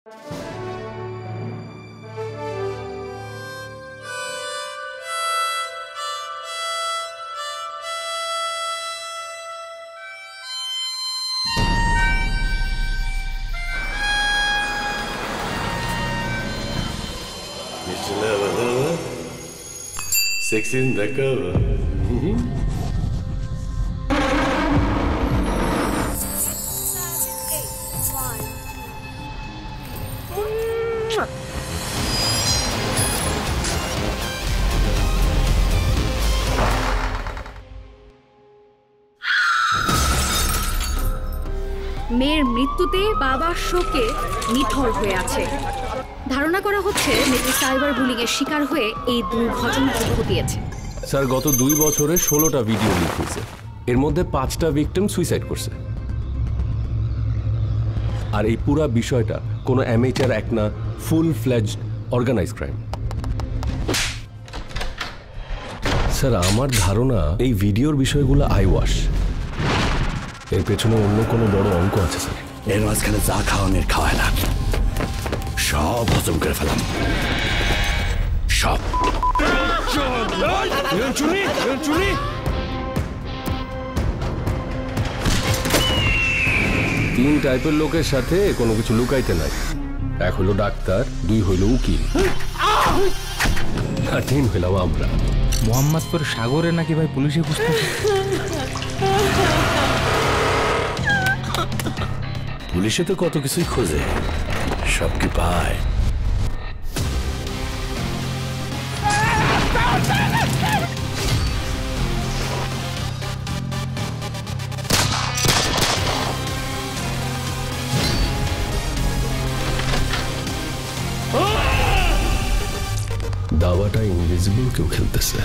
Sex in the cover. মেয়ের মৃত্যুতে বাবার শোকে নিথর হয়ে আছে। ধারণা করা হচ্ছে মেয়েটি সাইবার বুলিং এর শিকার হয়ে এই দুর্ঘটনাটি ঘটিয়েছে। স্যার, গত 2 বছরে 16টা ভিডিও লিক হয়েছে। এর মধ্যে 5টা ভিকটিম সুইসাইড করছে। আর এই পুরো বিষয়টা কোনো অ্যামেচার অ্যাক্ট না, ফুল ফ্লেজড অর্গানাইজড ক্রাইম। স্যার, আমার ধারণা এই ভিডিওর বিষয়গুলো আইওয়াশ। এর পেছনে অন্য কোনো বড় অঙ্ক আছে স্যার। এর মাঝখানে যা খাওয়ানোর খাওয়ায় না, সব হজম করে ফেলাম। সব 3 টাইপের লোকের সাথে কোনো কিছু লুকাইতে নাই। 1 হলো ডাক্তার, 2 হইল উকিল, আর 3 হইলাম আমরা। মোহাম্মদপুর সাগরে নাকি ভাই পুলিশে খুঁজতেছে। পুলিশে তো কত কিছুই খোঁজে, সব কি পায়? দাওয়াটা ইনভিজিবল কেউ খেলতেছে।